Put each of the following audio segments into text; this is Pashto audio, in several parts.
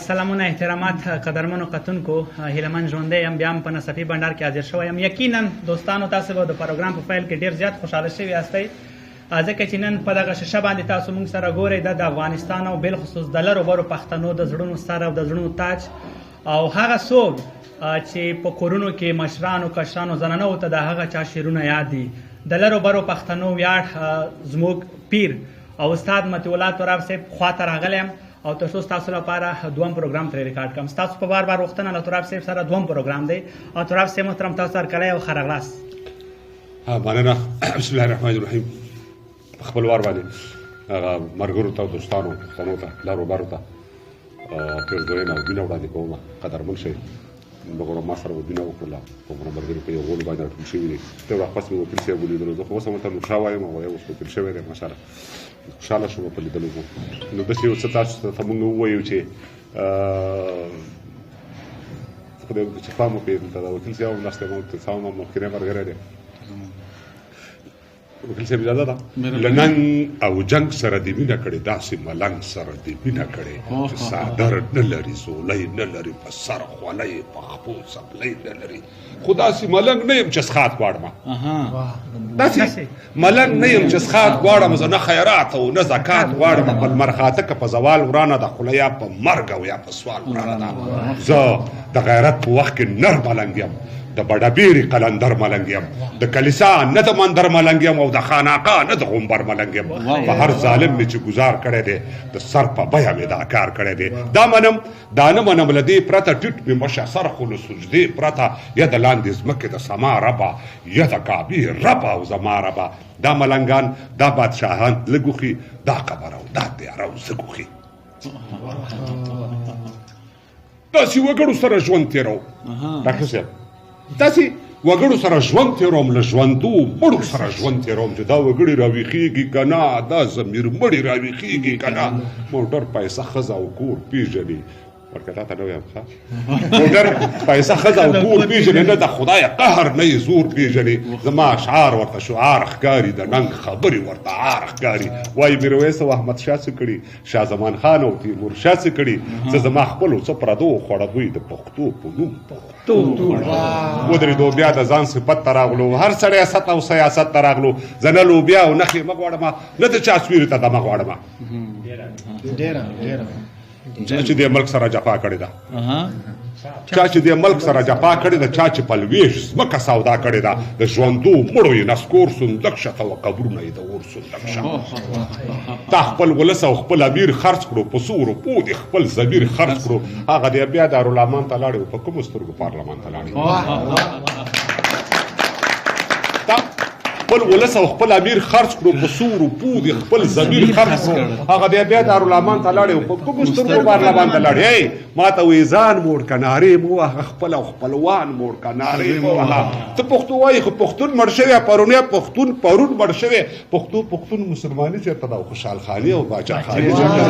سلامونه احترامات قدرمنو کتونکو هیله من ژوندی یم بیا هم په نصفي بنډار کې حاضر شوی یم. یقینا دوستانو تاسو به د پروګرام په پیل کې ډېر زیات خوشحاله شوي یاستئ ځکه چې نن په دغه شیشه باندې تاسو موږ سره ګورئ د افغانستان او بالخصوص د لرو برو پښتنو د زړونو سر او د زړونو تاج او هغه څوک چې په کورونو کې مشرانو کشرانو زنانو ته د هغه چا شعرونه یاد دي. د لرو برو پښتنو ویاړ زموږ پیر او استاد مطیع تراب صاحب خواته راغلی یم او تاسو تاسو لپاره دوم پروګرام ترې ریکارډ کوم. تاسو په بار وختونه له تراب صاحب سره دوم پروګرام دی او تراب صاحب محترم تاسو سره کله او خرغلاس مننه. بسم الله الرحمن الرحیم. خپل وار باندې هغه مرګرو ته دوستانو پښتنو ته لارو بارو ته پیر دوی نه بینه وړاندې کوم قدرمن شي بګورم ما سره بینه وکړه په مرګرو په یو غول باندې ټول شي وي ته وخت پس مو وکیل سی ولیدل زه خو سم ته نو شاوایم او یو څه وکیل شوی دی ماشاءالله خوشاله شوم په لیدلو نو داسې یو څه تاسو ته موږ ووایو چې خدای دې چې فهم وکړي دا وکیل صاحب مرسته مو ته سلام مخکې مرګره دی وکیل صاحب اجازه ده لنن او جنگ سره دې مینه کړې داسې ملنګ سره دې مینه کړې چې صادر نه لري زولۍ نه لري په سر خولۍ په خپو څپلۍ نه لري خو داسې ملنګ نه یم چې سخات غواړم داسې ملنګ نه یم چې سخات غواړم زه نه خیرات او نه زکات غواړم په لمر خاته که په زوال ورانه ده خوله یا په مرګ او یا په سوال ورانه ده. زه د غیرت په وخت کې نر ملنګ یم د بډابیري قلندر ملنګ یم د کلیسا نه د مندر ملنګ یم او د خانقاه نه د غومبر ملنګ یم. په هر ظالم مې چې ګزار کړی دی د سر په بیه مې دا کار کړی دی. دا منم دا نه منم له دې پرته ټیټ مې مشه سر خو له سجدې پرته یا د لاندې ځمکې د سما ربه یا د کعبې ربه او زما ربه. دا ملنګان دا بادشاهان لږ وخي دا قبر او دا تیاره او زه ګوخي داسې وګړو سره ژوند تېرو ډاکټر صاحب داسې وګړو سره ژوند تېروم له ژوندو مړو سره ژوند تېروم چې دا وګړي راویښېږي که نه دا ضمیر مړي راویښېږي که نه موټر پیسه ښځه او کور پېژني ورکه تا ته نه ویم ښه موټر پیسه ښځه او کور پېژني نه د خدای قهر نه یې زور پېژني. زما اشعار ورته شعار ښکاري د ننګ خبرې ورته عار ښکاري. وایي میرویس او احمد شاه څه کړي شاه زمان خان او تیمور شاه څه کړي زه زما خپلو څه پردو خوړدوی د پښتو په نوم ودرېدو بیا د ځان صفت ته راغلو هر سړی ست او سیاست ته راغلو زه نه لوبیا او نه خیمه غواړم نه د چا سویرې ته دمه غواړم چې دې ملک سره جفا کړې ده چا چې دې ملک سره جفا کړې ده چا چې پلویش ځمکه سودا کړې ده د ژوندو مړو یې نسکور صندوق شته او قبرونه یې د اور صندوق شه. تا خپل ولس او خپل امیر خرڅ کړو په څو روپو دې خپل ضمیر خرڅ کړو هغه دې بیا دارالعمان ته لاړې په کومو سترګو پارلمان ته لاړې خپل ولس او خپل امیر خرڅ کړو په څو روپو دې خپل ضمیر خرڅ کړو هغه دې بیا دارالعمان ته لاړې په کومو سترګو پارلمان ته لاړې ما ته وایي ځان موړ که نارې مو وهه خپل او خپلوان موړ که نارې مو وهه ته پښتو وایي خو پښتون مړ شوی پرونی پښتون پرون مړ شوی پښتون مسلماني چېرته ده او خوشحال خاني او باچاخاني چېرته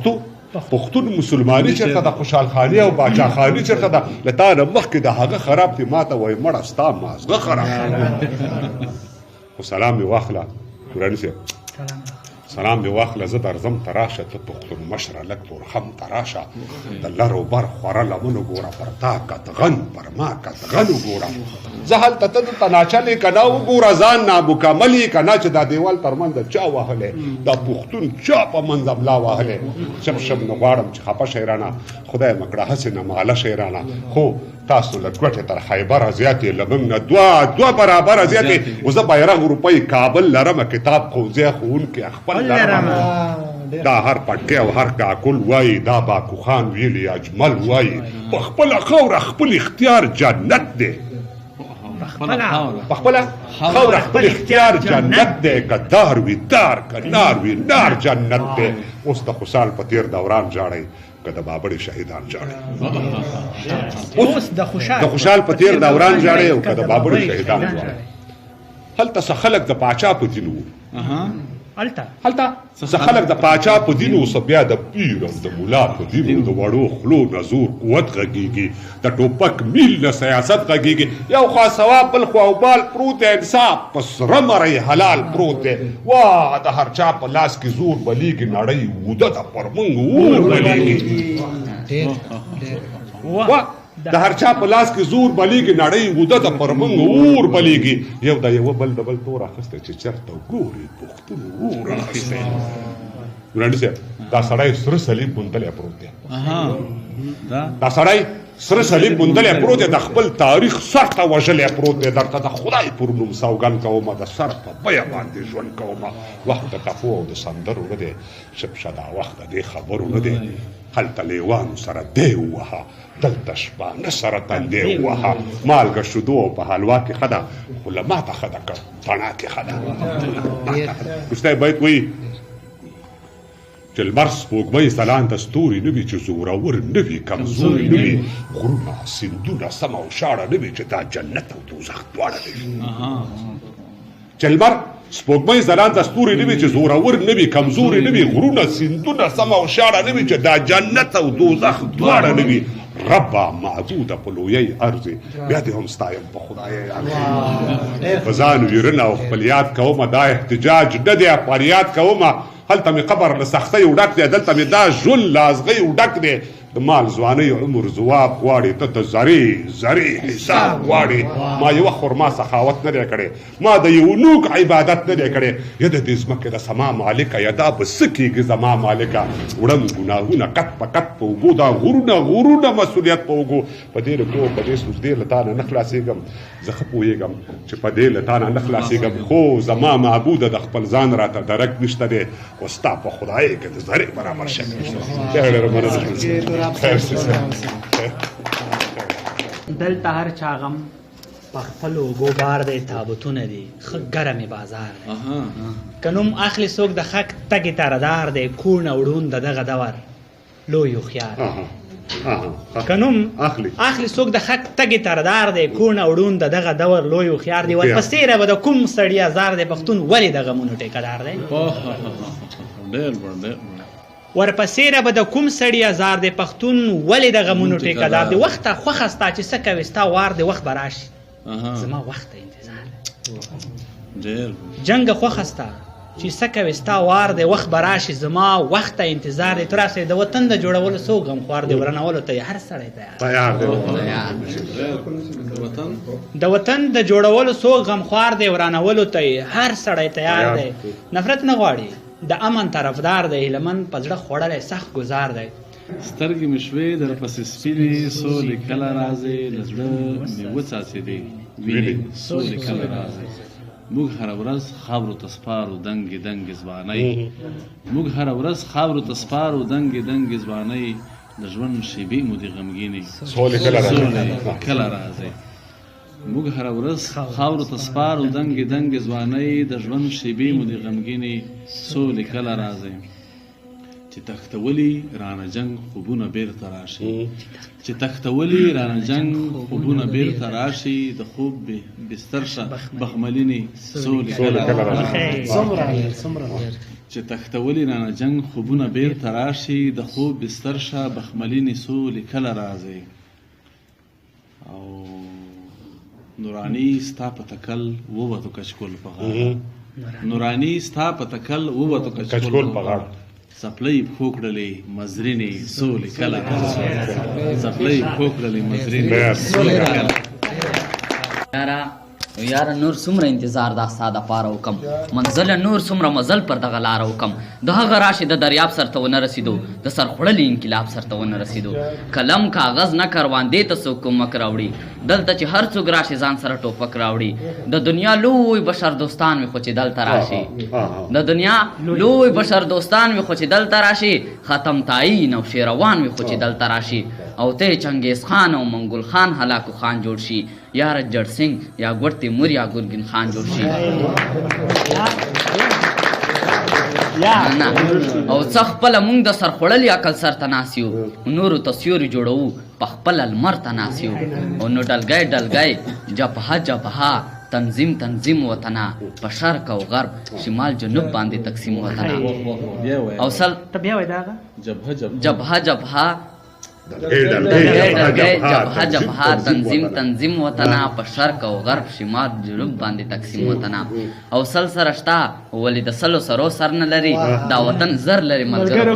ده پښتون مسلماني چېرته ده خوشحال خاني او باچاخاني چېرته ده له تا نه مخکې د هغه خراب دي ما ته وایي مړه ستا مازغه خراب خو سلام مې واخله قراني صاحب سلام مې واخله زه درځم ته راشه ته پښتون مشره لږ تورخم ته راشه د لر و بر خوره لمن وګوره پر تا کتغن پر ما کتغن وګوره زه هلته ته دلته ناچلې که نه وګوره ځان نامکمل یې که نه چې دا دیوال تر منځ چا وهلی دا پښتون چا په منځ ملا وهلی شم نه غواړم چې خفه شئ رانه خدای مه کړه هسې نه ماله شئ رانه خو تاسو له ګوټې تر خیبره زیاتې له موږ نه دوه برابره زیاتې خو زه بیرغ روپۍ کابل لرمه کتاب ښوونځی ښوونکی خپل لرمه دا هر پټکی او هر کاکل وایي دا باکو خان ویلي اجمل وایي په خپله خاوره خپل اختیار جنت دی په خپله خاوره خپل اختیار جنت دی که دار وي دار که نار وي نار جنت دی. اوس د خوشحال په تېر دوران ژاړئ که د بابړې شهیدان ژاړئ اوس د خوشحال په تېر دوران ژاړئ او که د بابړې شهیدان ژاړئ. هلته څه خلک د پاچا په دین وو هلته څه خلک د پاچا په دین او څه بیا د پیر او د ملا په دین او د وړو خلو نه زور قوت غږېږي د ټوپک میل نه سیاست غږېږي یو خوا ثواب بل خوا وبال پروت دی انصاف په سره مرۍ حلال پروت دی واه د هر چا په لاس کې زور بلیږي نړۍ وده ده پر موږ اور بلیږي واه د هر چا په لاس کې زور بلیږي نړۍ وده ده پر موږ اور بلیږي یو د یوه بل د بل تور اخیستی چې چېرته ګوري پښتون اور اخیستی ګرانډي صاحب دا سړی سره صلیب موندلی پروت دی دا سړی سره صلیب موندلی پروت دی د خپل تاریخ سر ته وژلی پروت دی درته د خدای پر نوم سوګند کومه د سر په بیه باندې ژوند کومه وخت د کفو او د سندرو نه دی شپشدا وخت د دې خبرو نه دی هلته لیوانو سره دی ووهه دلته شپانه سره تندی ووهه مالګه شیدو او په حلوا کې ښه ده خو له ماته ښه ده که تڼا کې ښه ده وروستی بیت وایي چې لمر سپوږمۍ ځلانده ستوري نه وي چې زورور نه وي کمزوري نه وي غرونه سیندونه سم او شاړه نه وي چې دا جنت او دوزخ دواړه نه وي چې لمر سپوږمۍ ځلانده ستوري نه وي چې زورور نه وي کمزوري نه وي غرونه سیندونه سم او شاړه نه وي چې دا جنت او دوزخ دواړه نه وي ربا معدوده په لویۍ ارضې بیا دې هم ستایم په خدایۍ ارضې په ځان ویرنه او خپل یاد کومه دا احتجاج نه دی فریاد کومه هلته مې قبر له سختۍ وډک دی دلته مې دا ژوند له ازغۍ وډک دی د مال ځوانۍ عمر ځواب غواړي ته د زرې حساب غواړي ما یوه خرما سخاوت نه دی کړی ما د یو نوک عبادت نه دی کړی یا د دې ځمکې د سما مالکه یا دا به څه کېږي زما مالکه وړم ګناهونه قط په قط په اوږو دا غرونه مسؤلیت په اوږو په دې رکو په دې سجدې له تا نه نه خلاصېږم زه ښه پوهېږم چې په دې له تا نه نه خلاصېږم خو زما معبوده د خپل ځان راته درک نشته دی خو ستا په خدایۍ کې د زرې برابر شک نشته دلته هر چا غم په خپلو اوږو بار دی تابوتونه دي ښه ګرمې بازار دی که نوم اخلي څوک د حق تګې تردار دی کور نه وړون د دغه دور لوی هوښیار که نوم اخلي څوک د حق تګې تردار دی کور نه وړون د دغه دور لوی هوښیار دی ورپسې به د کوم سړي ازار دی پښتون ولې د غمونو ټیکهدار دی ورپسې را به د کوم سړي ازار دی پښتون ولې د غمونو ټیکهدار دی وخته خوښه ستا چې څه کوې ستا وار دی وخت به راشي زما وخت ته انتظار جنګه خوښه ستا چې څه کوې ستا وار دی وخت به راشي زما وخت ته انتظار دی ته راسئ د وطن د جوړولو څوک غمخوار دی ورانولو ته یې هر سړی تیار د وطن د جوړولو څوک غمخوار دی ورانولو ته یې هر سړی تیار دی نفرت نه غواړي د امن طرفدار دی هیلمن په زړه خوړلی سخت ګزار دی سترګې مې شوې درپسې سپینې سولې کله راځې له زړه مې وڅاڅېدې وینې سولې کله راځې موږ هره ورځ خاورو ته سپارو دنګې دنګې ځوانۍ موږ هره ورځ خاورو ته سپارو دنګې دنګې ځوانۍ د ژوند شېبې مو دې غمګینې سولې کله راځې موږ هره ورځ خاورو ته سپارو دنګې دنګې ځوانۍ د ژوند شېبې مو دې غمګینې سولې کله راځې چې تختولي رانه جنګ خوبونه بیرته راشي چې تختولي رانه جنګ خوبونه بیرته راشي د خوب بستر شه بخملینې سولې کله راځي چې تختولي رانه جنګ خوبونه بیرته راشي د خوب بستر شه بخملینې سولې کله راځي او نورانی ستا په تکل ووتو کچکول په غاړه نورانی ستا په تکل ووتو کچکول په غاړه څپلۍ پښو کړلې مزرینې سولې کله راځي څپلۍ پښو کړلې مزرینې سولې کله یاره نور څومره انتظار دا ستا دپاره وکم منزله نور څومره مزل پر دغه لاره وکم د هغه راشي د دریاب سر ته ونه رسېدو د سرخوړلي انقلاب سر ته ونه رسېدو قلم کاغذ نه کروان دې ته څوک کومک راوړي دلته چې هر څوک راشي ځان سره ټوپک راوړي د دنیا لوی بشر دوستان وي خو چې دلته راشي د دنیا لوی بشر دوستان وي خو چې دلته راشي ختم تعین او شیروان وي خو چې دلته راشي او ته چنګیز خان او منګل خان هلاکو خان جوړ شي یا رجړ سنگھ یا ګوړ تیمور یا ګرګین خان جوړ شي او څه خپله مونږ د سرخوړلي عقل سر ته ناست یو نورو ته سیوري جوړوو په خپله لمر ته ناست یو او نو ډلګی ډلګی جبهه جبهه تنظیم تنظیم وطنه په شرق او غرب شمال جنوب باندې تقسیم وطنه او سل ته بیا وای دا جبهه جبهه جبهه جبهه تنظیم تنظیم وطنه په شرق او غرب شمال جنوب باندې تقسیم وطنه او سل سره شته ولې د سلو سرو سر نه لري دا وطن زر لري ملګرو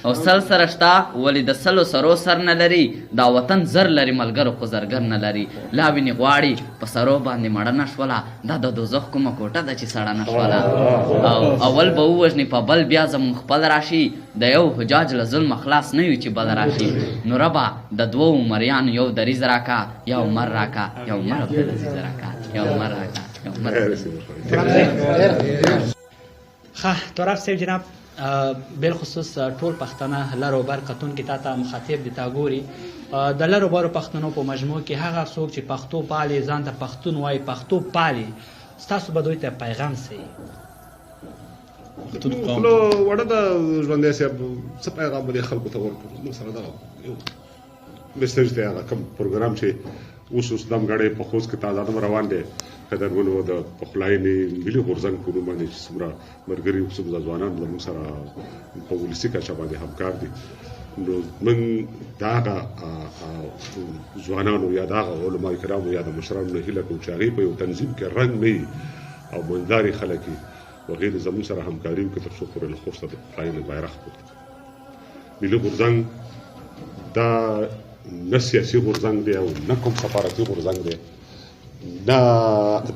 او سل سره شته ولې د سلو سرو سر نه لري دا وطن زر لري ملګرو خو زرګر نه لري لا وینې غواړي په سرو باندې مړه نه شوله دا د دوزخ کومه کوټه ده چې سړه نه شوله او اول به ووژنې په بل بیا زمونږ خپل راشي د یو حجاج له ظلم خلاص نه یو چې بل راشي نو ربه د دوو مریانو یو دریز راکا یو مر راکا یو مر عبدالعزیز راکا یو مر راکا یو مر ښه تراب صاحب جناب بالخصوص ټول پښتانه لر او بر کتونکي تا ته مخاطب دي تا ګوري د لر او برو پښتنو په مجموع کې هغه څوک چې پښتو پالي ځان ته پښتون وایي پښتو پالي ستاسو به دوی ته پیغام څه نو وړه د ژوندی صاحب څه پیغام به دې خلکو ته ورکړو موږ سره دغه یو میسج دی هغه کوم پروګرام چې اوس دمګړی په خوست کې تازه دم روان دی قدرمنو د پخلاینې ملي غورځنګ په نوم باندې چې څومره ملګري څومره ځوانان زموږ سره په ولسي کچه باندې همکار دي نو موږ د هغه ځوانانو یا د هغه علماء کرامو یا د مشرانو نه هیله کوو چې هغوی په یو تنظیم کې رنګ نه وي او مندارې خلک وي وغیر زموږ سره همکاري وکړي تر څو پورې له خوسته د پخلاینې بیرغ پورته ملي غورځنګ دا نه سیاسي غورځنګ دی او نه کوم سفارتي غورځنګ دی نه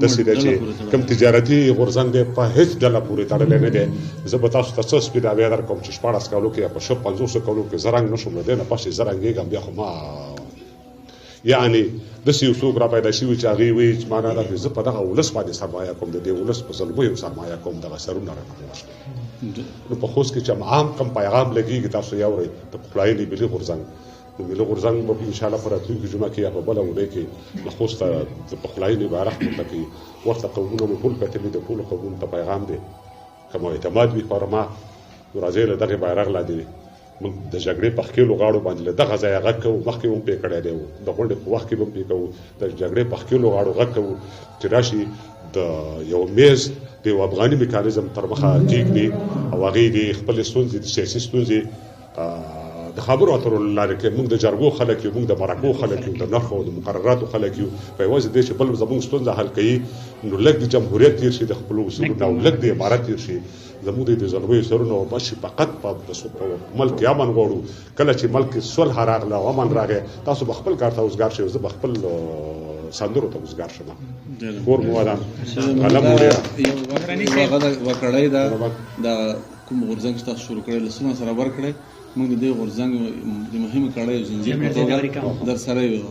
داسې ده چې کوم تجارتي غورځنګ دی په هېڅ ډله پورې تړلی نه دی زه به تاسو ته څه سپېداوی درکوم چې 14 کالو کې یا په 50 کالو کې زه رنګ نه شوم له دې نه پس چې زه رنګېږم بیا خو ما یعنې داسې یو څوک را پیدا شوي چې هغوی وایي چې معنا دا زه په دغه ولس باندې سرمایه کوم د دې ولس په ظلمیو سرمایه کوم دغه سرونه راټول نو په خوست کې چې عام کم پیغام لګېږي تاسو یې اورئ د پخلاینې ملي غورځنګ ملي غورځنګ به انشاءالله په راتلونکي جمعه کې یا په بله اونۍ کې له خوسته د پخلاینې بیرغ پورته کوي ورته قومونه مو ټول کتلي د ټولو قومونو ته پیغام دی که مو اعتماد وي پر ما نو راځئ له دغې بیرغ لاندې موږ د جګړې په ښکېلو غاړو باندې له دغه ځایه غږ کوو مخکې هم پرې کړی دی د غونډې په وخت کې به هم پرې کوو د جګړې په ښکېلو غاړو غږ کوو چې راشي د یو میز د یو افغاني میکانیزم تر مخه کېږدي او هغې دې خپلې ستونزې د سیاسي ستونزې د خبرو اترو لارې کې موږ د جرګو خلک یو موږ د مرکو خلک یو د نرخو او د مقرراتو خلک یو په یوازې دې چې بل زموږ ستونزه حل کوي نو لږ د جمهوریت تېر شي د خپلو اصولو نه او لږ د امارت تېر شي زموږ د ظلمیو سرونه او بس فقط په ملک کې امن غواړو کله چې ملک کې صلح راغله او امن راغی تاسو به خپل کار ته اوزګار شئ زه به خپل سندرو ته اوزګار شم کور مو ودان قلم وړیا هغه وکړی دا کوم غورځنګ چې تاسو شروع کړی لسونه سره ورکړی موږ د دې غورځنګ د مهمې کړۍ زنجیر په توګه در سره یو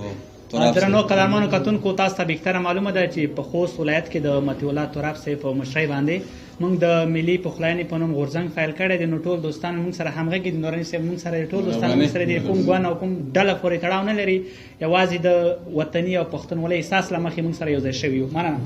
درنو قدرمنو کتونکو تاسو ته بهتره معلومه ده چې په خوست ولایت کې د مطیع تراب صاحب په مشرۍ باندې موږ د ملي پخلاینې په نوم غورځنګ فایل کړی دی نو ټول دوستان موږ سره همغږي دي نوراني صاحب موږ سره ټول دوستان موږ سره دي کوم ګوند او کوم ډله پورې تړاو نه لري یوازې د وطني او پښتونولۍ احساس له مخې موږ سره یو ځای شوي یو مننه